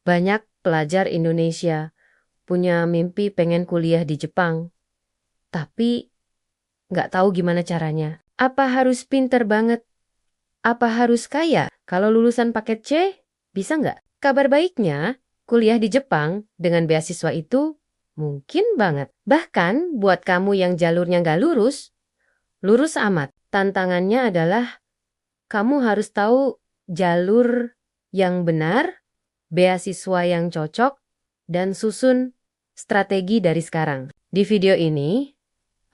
Banyak pelajar Indonesia punya mimpi pengen kuliah di Jepang, tapi nggak tahu gimana caranya. Apa harus pinter banget? Apa harus kaya? Kalau lulusan paket C, bisa nggak? Kabar baiknya, kuliah di Jepang dengan beasiswa itu mungkin banget. Bahkan buat kamu yang jalurnya nggak lurus, lurus amat. Tantangannya adalah kamu harus tahu jalur yang benar, beasiswa yang cocok, dan susun strategi dari sekarang. Di video ini,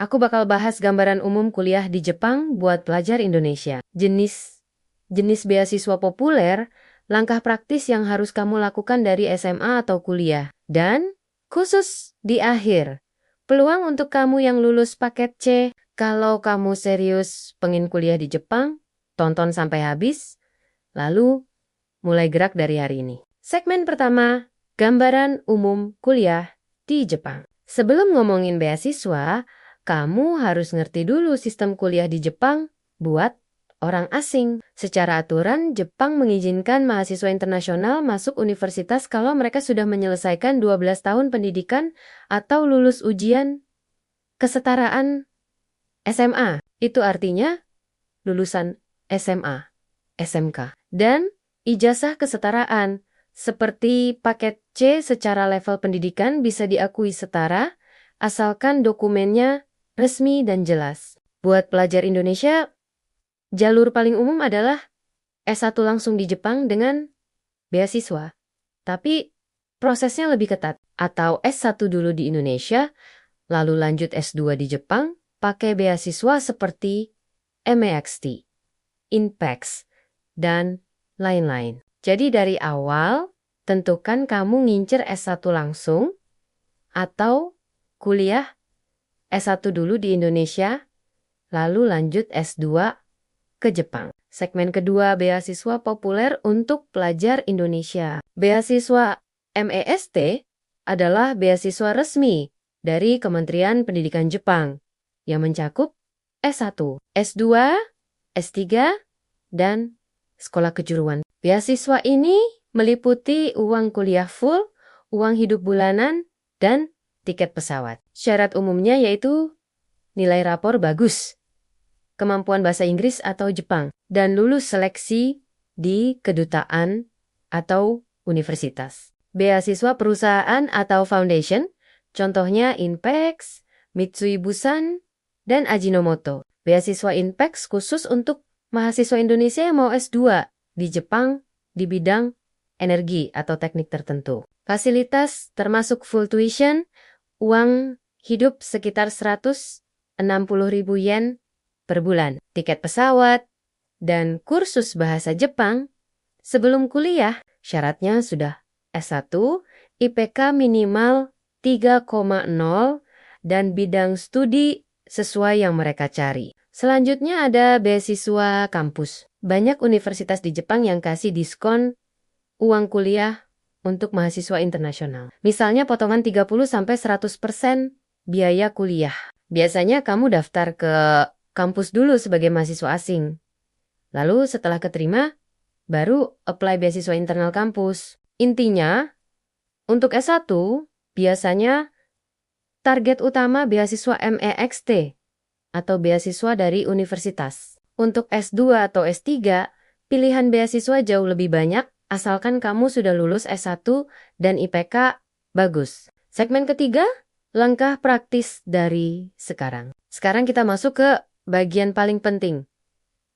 aku bakal bahas gambaran umum kuliah di Jepang buat pelajar Indonesia. Jenis beasiswa populer, langkah praktis yang harus kamu lakukan dari SMA atau kuliah. Dan khusus di akhir, peluang untuk kamu yang lulus paket C. Kalau kamu serius pengen kuliah di Jepang, tonton sampai habis, lalu mulai gerak dari hari ini. Segmen pertama, gambaran umum kuliah di Jepang. Sebelum ngomongin beasiswa, kamu harus ngerti dulu sistem kuliah di Jepang buat orang asing. Secara aturan, Jepang mengizinkan mahasiswa internasional masuk universitas kalau mereka sudah menyelesaikan 12 tahun pendidikan atau lulus ujian kesetaraan SMA. Itu artinya lulusan SMA, SMK, dan ijazah kesetaraan. Seperti paket C secara level pendidikan bisa diakui setara, asalkan dokumennya resmi dan jelas. Buat pelajar Indonesia, jalur paling umum adalah S1 langsung di Jepang dengan beasiswa. Tapi prosesnya lebih ketat. Atau S1 dulu di Indonesia, lalu lanjut S2 di Jepang, pakai beasiswa seperti MEXT, INPEX, dan lain-lain. Jadi dari awal, tentukan kamu ngincer S1 langsung atau kuliah S1 dulu di Indonesia, lalu lanjut S2 ke Jepang. Segmen kedua, beasiswa populer untuk pelajar Indonesia. Beasiswa MEST adalah beasiswa resmi dari Kementerian Pendidikan Jepang yang mencakup S1, S2, S3, dan sekolah kejuruan. Beasiswa ini meliputi uang kuliah full, uang hidup bulanan, dan tiket pesawat. Syarat umumnya yaitu nilai rapor bagus, kemampuan bahasa Inggris atau Jepang, dan lulus seleksi di kedutaan atau universitas. Beasiswa perusahaan atau foundation, contohnya INPEX, Mitsui Bussan, dan Ajinomoto. Beasiswa INPEX khusus untuk mahasiswa Indonesia yang mau S2 di Jepang di bidang energi atau teknik tertentu. Fasilitas termasuk full tuition, uang hidup sekitar 160.000 yen per bulan, tiket pesawat, dan kursus bahasa Jepang. Sebelum kuliah, syaratnya sudah S1, IPK minimal 3,0, dan bidang studi sesuai yang mereka cari. Selanjutnya ada beasiswa kampus. Banyak universitas di Jepang yang kasih diskon uang kuliah untuk mahasiswa internasional. Misalnya potongan 30-100% biaya kuliah. Biasanya kamu daftar ke kampus dulu sebagai mahasiswa asing. Lalu setelah keterima, baru apply beasiswa internal kampus. Intinya, untuk S1, biasanya target utama beasiswa MEXT atau beasiswa dari universitas. Untuk S2 atau S3, pilihan beasiswa jauh lebih banyak asalkan kamu sudah lulus S1 dan IPK bagus. Segmen ketiga, langkah praktis dari sekarang. Sekarang kita masuk ke bagian paling penting.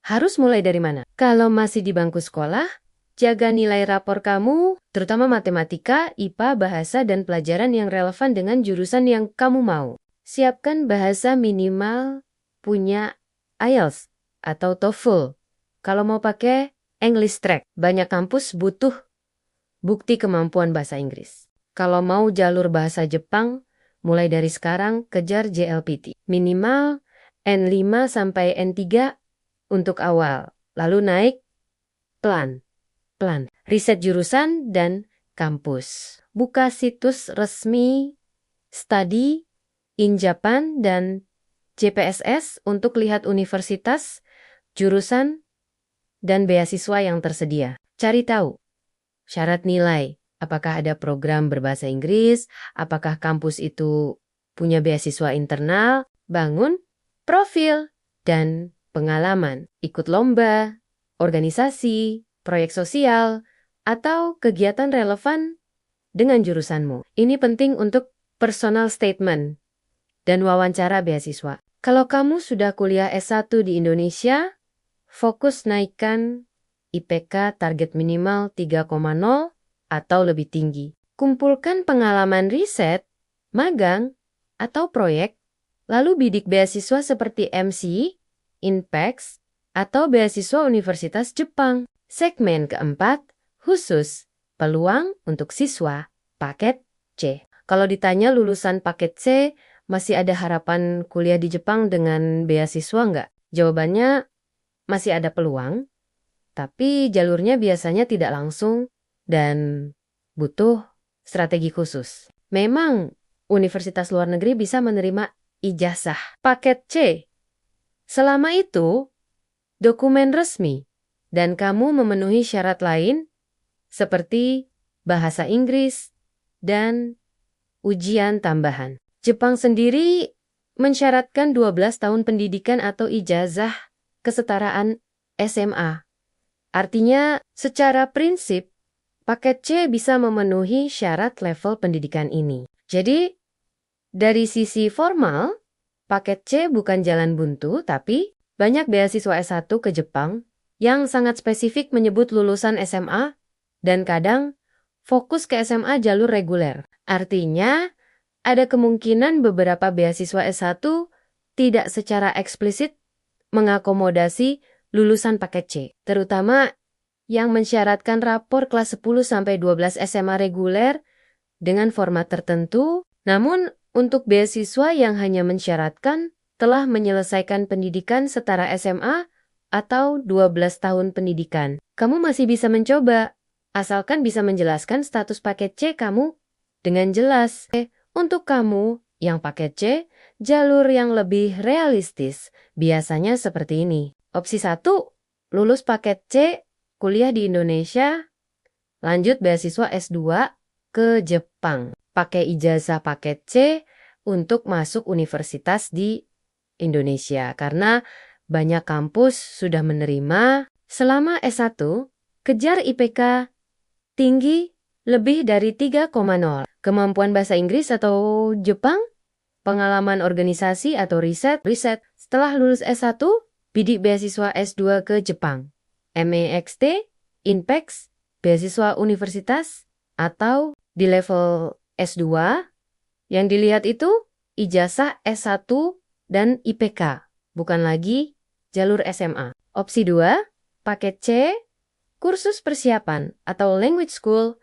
Harus mulai dari mana? Kalau masih di bangku sekolah, jaga nilai rapor kamu, terutama matematika, IPA, bahasa, dan pelajaran yang relevan dengan jurusan yang kamu mau. Siapkan bahasa minimal punya IELTS atau TOEFL. Kalau mau pakai English Track, banyak kampus butuh bukti kemampuan bahasa Inggris. Kalau mau jalur bahasa Jepang, mulai dari sekarang kejar JLPT. Minimal N5 sampai N3 untuk awal, lalu naik pelan. Riset jurusan dan kampus. Buka situs resmi Study in Japan dan JPSS untuk lihat universitas, jurusan, dan beasiswa yang tersedia. Cari tahu syarat nilai, Apakah ada program berbahasa Inggris? Apakah kampus itu punya beasiswa internal? Bangun profil dan pengalaman. Ikut lomba, organisasi, proyek sosial, atau kegiatan relevan dengan jurusanmu. Ini penting untuk personal statement dan wawancara beasiswa. Kalau kamu sudah kuliah S1 di Indonesia, fokus naikkan IPK target minimal 3,0 atau lebih tinggi. Kumpulkan pengalaman riset, magang, atau proyek, lalu bidik beasiswa seperti MC, INPEX, atau beasiswa Universitas Jepang. Segmen keempat, khusus, peluang untuk siswa, paket C. Kalau ditanya lulusan paket C, masih ada harapan kuliah di Jepang dengan beasiswa nggak? Jawabannya, masih ada peluang, tapi jalurnya biasanya tidak langsung dan butuh strategi khusus. Memang universitas luar negeri bisa menerima ijazah paket C. Selama itu, dokumen resmi dan kamu memenuhi syarat lain seperti bahasa Inggris dan ujian tambahan. Jepang sendiri mensyaratkan 12 tahun pendidikan atau ijazah kesetaraan SMA. Artinya, secara prinsip, paket C bisa memenuhi syarat level pendidikan ini. Jadi, dari sisi formal, paket C bukan jalan buntu, tapi banyak beasiswa S1 ke Jepang yang sangat spesifik menyebut lulusan SMA dan kadang fokus ke SMA jalur reguler. Artinya, ada kemungkinan beberapa beasiswa S1 tidak secara eksplisit mengakomodasi lulusan paket C, terutama yang mensyaratkan rapor kelas 10-12 SMA reguler dengan format tertentu, namun untuk beasiswa yang hanya mensyaratkan telah menyelesaikan pendidikan setara SMA atau 12 tahun pendidikan. Kamu masih bisa mencoba, asalkan bisa menjelaskan status paket C kamu dengan jelas. Untuk kamu yang paket C, jalur yang lebih realistis biasanya seperti ini. Opsi 1, lulus paket C, kuliah di Indonesia, lanjut beasiswa S2 ke Jepang. Pakai ijazah paket C untuk masuk universitas di Indonesia. Karena banyak kampus sudah menerima. Selama S1, kejar IPK tinggi lebih dari 3,0. Kemampuan bahasa Inggris atau Jepang, pengalaman organisasi atau riset. Setelah lulus S1, bidik beasiswa S2 ke Jepang. MEXT, INPEX, beasiswa universitas, atau di level S2, yang dilihat itu ijazah S1 dan IPK, bukan lagi jalur SMA. Opsi 2, paket C, kursus persiapan atau language school,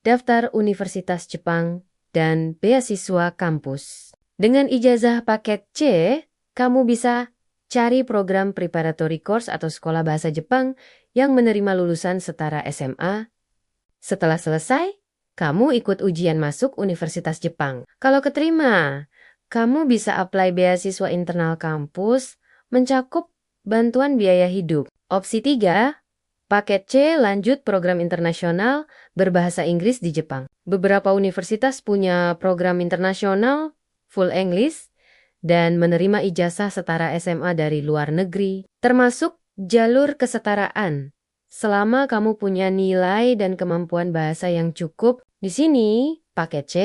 daftar Universitas Jepang, dan beasiswa kampus. Dengan ijazah paket C, kamu bisa cari program preparatory course atau sekolah bahasa Jepang yang menerima lulusan setara SMA. Setelah selesai, kamu ikut ujian masuk Universitas Jepang. Kalau keterima, kamu bisa apply beasiswa internal kampus, mencakup bantuan biaya hidup. Opsi 3, paket C lanjut program internasional berbahasa Inggris di Jepang. Beberapa universitas punya program internasional full English dan menerima ijazah setara SMA dari luar negeri, termasuk jalur kesetaraan. Selama kamu punya nilai dan kemampuan bahasa yang cukup, di sini paket C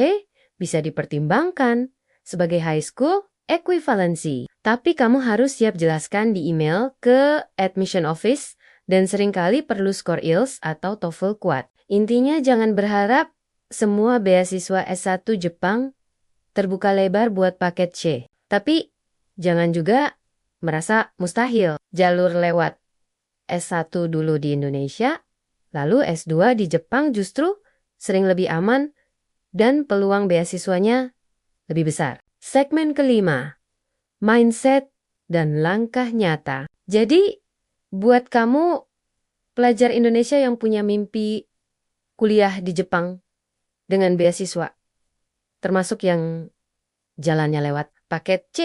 bisa dipertimbangkan sebagai high school equivalency. Tapi kamu harus siap jelaskan di email ke admission office dan seringkali perlu skor IELTS atau TOEFL kuat. Intinya jangan berharap semua beasiswa S1 Jepang terbuka lebar buat paket C. Tapi jangan juga merasa mustahil. Jalur lewat S1 dulu di Indonesia, lalu S2 di Jepang justru sering lebih aman dan peluang beasiswanya lebih besar. Segmen kelima, mindset dan langkah nyata. Jadi, buat kamu pelajar Indonesia yang punya mimpi kuliah di Jepang dengan beasiswa, termasuk yang jalannya lewat paket C.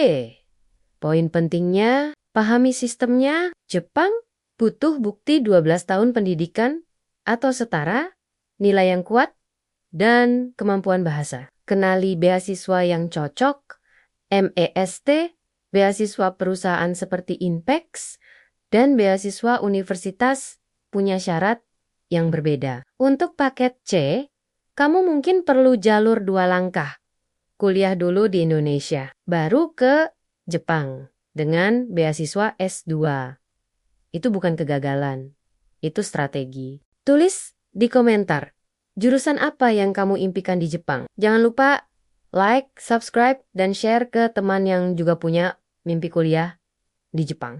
Poin pentingnya, pahami sistemnya. Jepang butuh bukti 12 tahun pendidikan atau setara, nilai yang kuat, dan kemampuan bahasa. Kenali beasiswa yang cocok, MEST, beasiswa perusahaan seperti Inpex, dan beasiswa universitas punya syarat yang berbeda. Untuk paket C, kamu mungkin perlu jalur 2 langkah. Kuliah dulu di Indonesia, baru ke Jepang dengan beasiswa S2. Itu bukan kegagalan, itu strategi. Tulis di komentar, jurusan apa yang kamu impikan di Jepang? Jangan lupa like, subscribe, dan share ke teman yang juga punya mimpi kuliah di Jepang.